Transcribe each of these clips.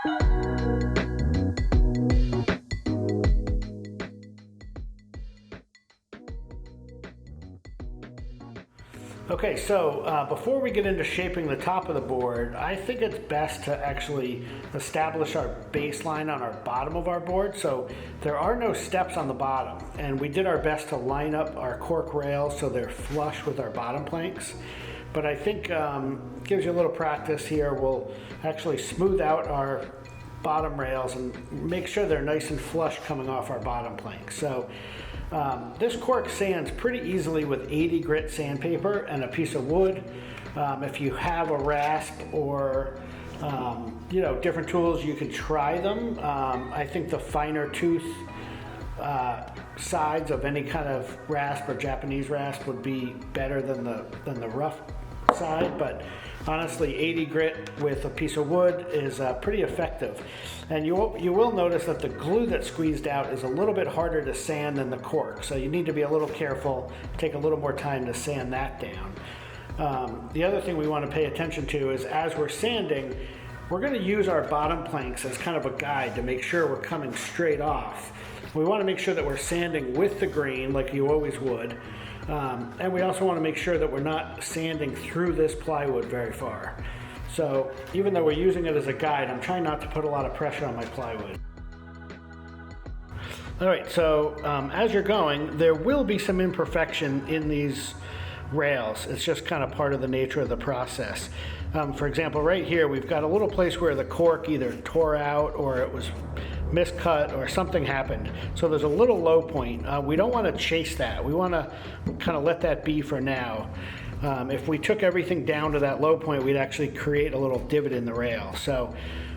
Okay, so before we get into shaping the top of the board, I think it's best to actually establish our baseline on our bottom of our board. So there are no steps on the bottom, and we did our best to line up our cork rails so they're flush with our bottom planks. But I think gives you a little practice here. We'll actually smooth out our bottom rails and make sure they're nice and flush coming off our bottom planks. So this cork sands pretty easily with 80 grit sandpaper and a piece of wood. If you have a rasp or different tools, you can try them. I think the finer tooth sides of any kind of rasp or Japanese rasp would be better than the rough side, but honestly 80 grit with a piece of wood is pretty effective. And you will notice that the glue that's squeezed out is a little bit harder to sand than the cork, so you need to be a little careful, take a little more time to sand that down. The other thing we want to pay attention to is as we're sanding, we're going to use our bottom planks as kind of a guide to make sure we're coming straight off. We want to make sure that we're sanding with the grain like you always would. And we also want to make sure that we're not sanding through this plywood very far. So even though we're using it as a guide, I'm trying not to put a lot of pressure on my plywood. All right, so as you're going, there will be some imperfection in these rails. It's just kind of part of the nature of the process. For example, right here, we've got a little place where the cork either tore out or it was miscut or something happened. So there's a little low point. We don't want to chase that. We want to kind of let that be for now. If we took everything down to that low point, we'd actually create a little divot in the rail. So,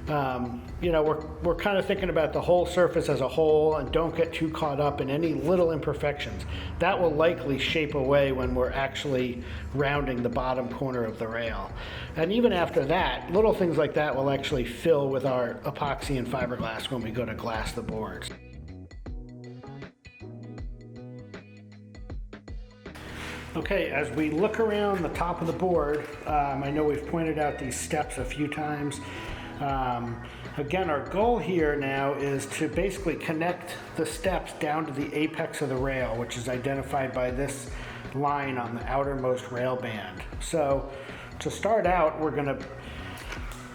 we're kind of thinking about the whole surface as a whole and don't get too caught up in any little imperfections. That will likely shape away when we're actually rounding the bottom corner of the rail. And even after that, little things like that will actually fill with our epoxy and fiberglass when we go to glass the boards. Okay, as we look around the top of the board, I know we've pointed out these steps a few times. Again, our goal here now is to basically connect the steps down to the apex of the rail, which is identified by this line on the outermost rail band. So to start out, we're going to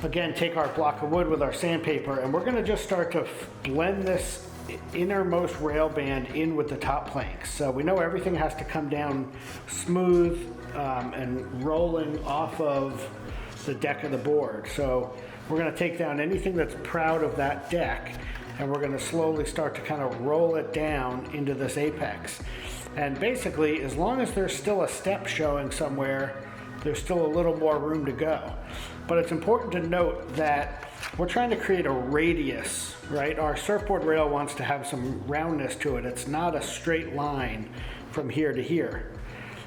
again take our block of wood with our sandpaper, and we're going to just start to blend this innermost rail band in with the top planks. So we know everything has to come down smooth and rolling off of the deck of the board. So we're going to take down anything that's proud of that deck, and we're going to slowly start to kind of roll it down into this apex. And basically, as long as there's still a step showing somewhere, there's still a little more room to go. But it's important to note that we're trying to create a radius, right? Our surfboard rail wants to have some roundness to it. It's not a straight line from here to here.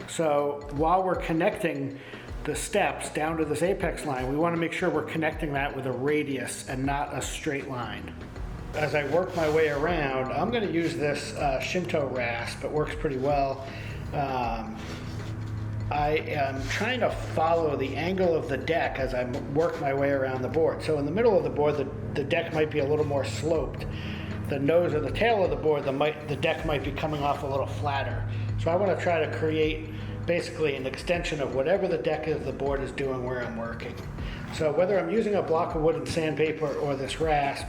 So while we're connecting the steps down to this apex line, we want to make sure we're connecting that with a radius and not a straight line. As I work my way around, I'm going to use this Shinto rasp. It works pretty well. I am trying to follow the angle of the deck as I work my way around the board. So in the middle of the board, the deck might be a little more sloped. The nose or the tail of the board, the deck might be coming off a little flatter. So I want to try to create basically an extension of whatever the deck of the board is doing where I'm working. So whether I'm using a block of wood and sandpaper or this rasp,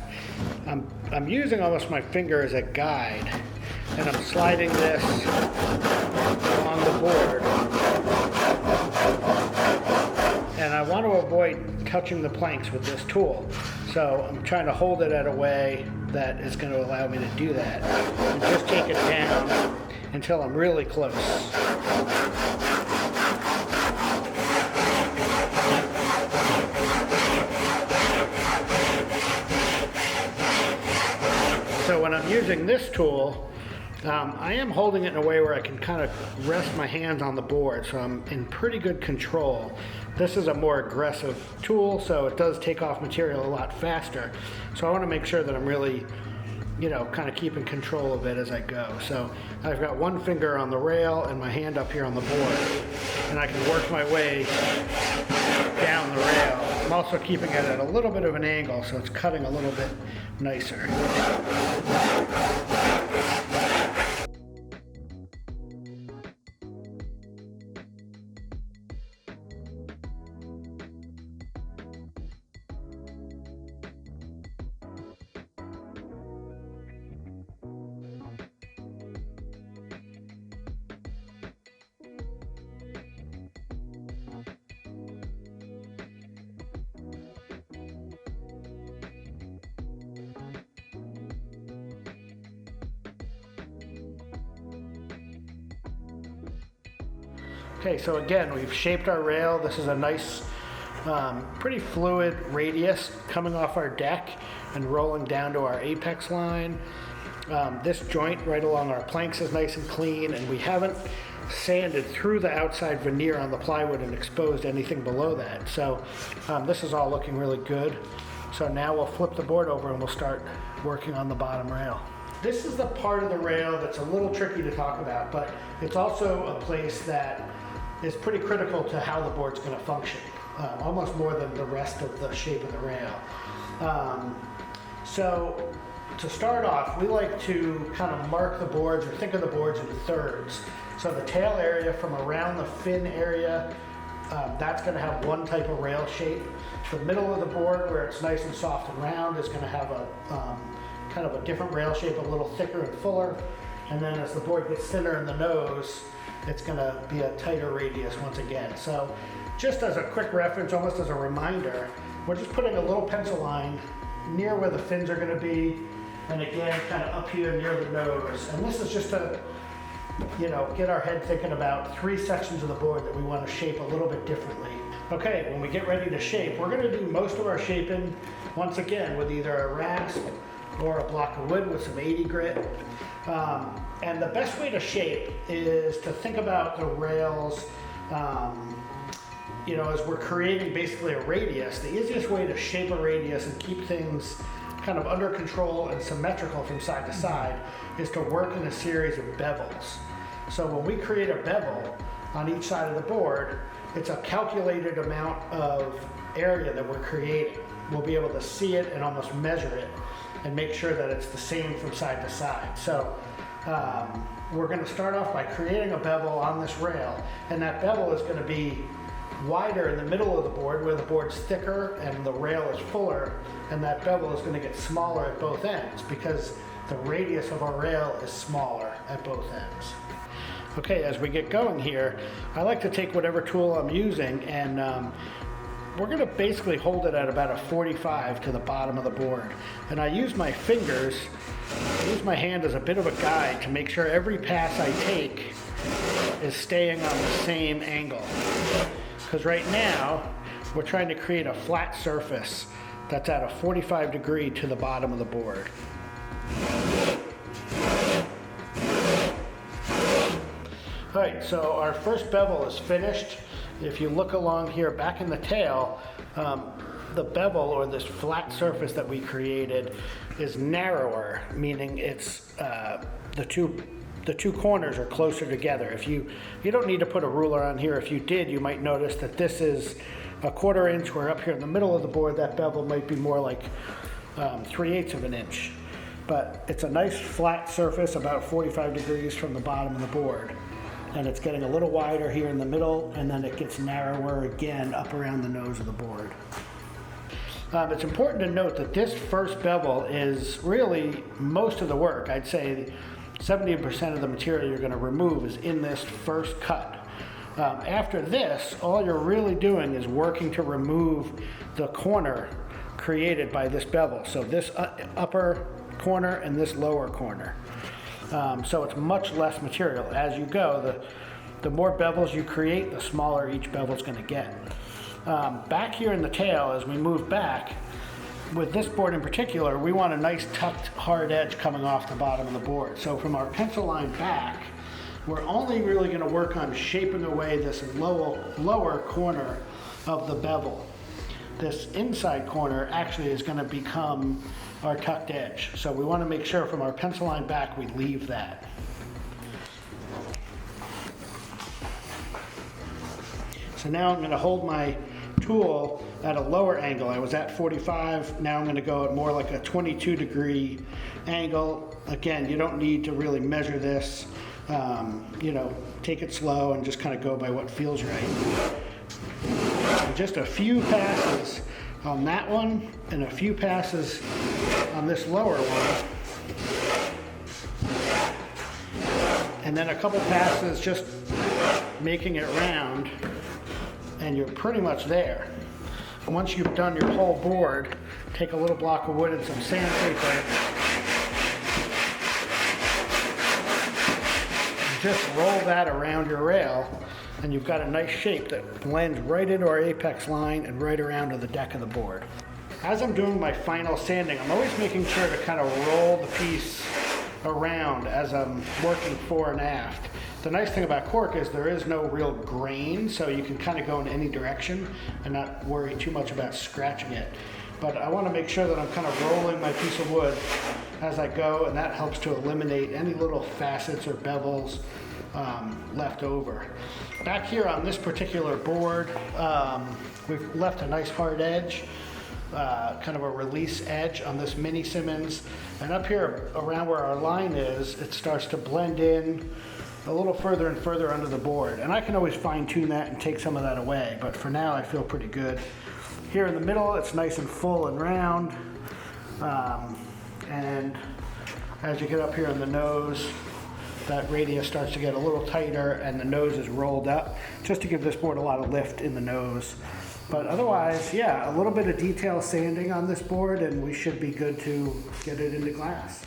I'm using almost my finger as a guide, and I'm sliding this on the board. And I want to avoid touching the planks with this tool. So I'm trying to hold it at a way that is going to allow me to do that. And just take it down until I'm really close. So when I'm using this tool, I am holding it in a way where I can kind of rest my hands on the board, so I'm in pretty good control. This is a more aggressive tool, so it does take off material a lot faster. So I want to make sure that I'm really, kind of keeping control of it as I go. So I've got one finger on the rail and my hand up here on the board, and I can work my way down the rail. I'm also keeping it at a little bit of an angle, so it's cutting a little bit nicer. Okay, so again, we've shaped our rail. This is a nice, pretty fluid radius coming off our deck and rolling down to our apex line. This joint right along our planks is nice and clean, and we haven't sanded through the outside veneer on the plywood and exposed anything below that. So this is all looking really good. So now we'll flip the board over and we'll start working on the bottom rail. This is the part of the rail that's a little tricky to talk about, but it's also a place that is pretty critical to how the board's going to function, almost more than the rest of the shape of the rail. So to start off, we like to kind of mark the boards or think of the boards in thirds. So the tail area from around the fin area, that's going to have one type of rail shape. The middle of the board, where it's nice and soft and round, is going to have a kind of a different rail shape, a little thicker and fuller. And then as the board gets thinner in the nose, it's going to be a tighter radius once again. So just as a quick reference, almost as a reminder, we're just putting a little pencil line near where the fins are going to be, and again kind of up here near the nose. And this is just to, you know, get our head thinking about 3 sections of the board that we want to shape a little bit differently. Okay, when we get ready to shape, we're going to do most of our shaping once again with either a rasp or a block of wood with some 80 grit. And the best way to shape is to think about the rails, you know, as we're creating basically a radius. The easiest way to shape a radius and keep things kind of under control and symmetrical from side to side is to work in a series of bevels. So when we create a bevel on each side of the board, it's a calculated amount of area that we're creating. We'll be able to see it and almost measure it and make sure that it's the same from side to side. So we're going to start off by creating a bevel on this rail, and that bevel is going to be wider in the middle of the board where the board's thicker and the rail is fuller, and that bevel is going to get smaller at both ends because the radius of our rail is smaller at both ends. Okay, as we get going here, I like to take whatever tool I'm using, and we're going to basically hold it at about a 45 to the bottom of the board. And I use my fingers, I use my hand as a bit of a guide to make sure every pass I take is staying on the same angle. Because right now, we're trying to create a flat surface that's at a 45 degree to the bottom of the board. All right, so our first bevel is finished. If you look along here back in the tail, the bevel, or this flat surface that we created, is narrower, meaning it's the two corners are closer together. If you don't need to put a ruler on here. If you did, you might notice that this is a 1/4 inch, where up here in the middle of the board, that bevel might be more like 3/8 of an inch. But it's a nice flat surface, about 45 degrees from the bottom of the board. And it's getting a little wider here in the middle, and then it gets narrower again up around the nose of the board. It's important to note that this first bevel is really most of the work. I'd say 70% of the material you're going to remove is in this first cut. After this, all you're really doing is working to remove the corner created by this bevel. So this upper corner and this lower corner. So it's much less material. As you go, the more bevels you create, the smaller each bevel is going to get. Back here in the tail, as we move back, with this board in particular, we want a nice tucked hard edge coming off the bottom of the board. So from our pencil line back, we're only really going to work on shaping away this lower corner of the bevel. This inside corner actually is going to become our tucked edge. So we want to make sure from our pencil line back we leave that. So now I'm going to hold my tool at a lower angle. I was at 45, now I'm gonna go at more like a 22-degree angle. Again, you don't need to really measure this. You know, take it slow and just kind of go by what feels right. And just a few passes on that one and a few passes on this lower one. And then a couple passes just making it round, and you're pretty much there. Once you've done your whole board, take a little block of wood and some sandpaper, and just roll that around your rail, and you've got a nice shape that blends right into our apex line and right around to the deck of the board. As I'm doing my final sanding, I'm always making sure to kind of roll the piece around as I'm working fore and aft. The nice thing about cork is there is no real grain, so you can kind of go in any direction and not worry too much about scratching it. But I want to make sure that I'm kind of rolling my piece of wood as I go, and that helps to eliminate any little facets or bevels left over. Back here on this particular board, we've left a nice hard edge, kind of a release edge on this mini Simmons. And up here around where our line is, it starts to blend in a little further and further under the board. And I can always fine tune that and take some of that away, but for now I feel pretty good. Here in the middle, it's nice and full and round. And as you get up here in the nose, that radius starts to get a little tighter and the nose is rolled up, just to give this board a lot of lift in the nose. But otherwise, yeah, a little bit of detail sanding on this board and we should be good to get it into glass.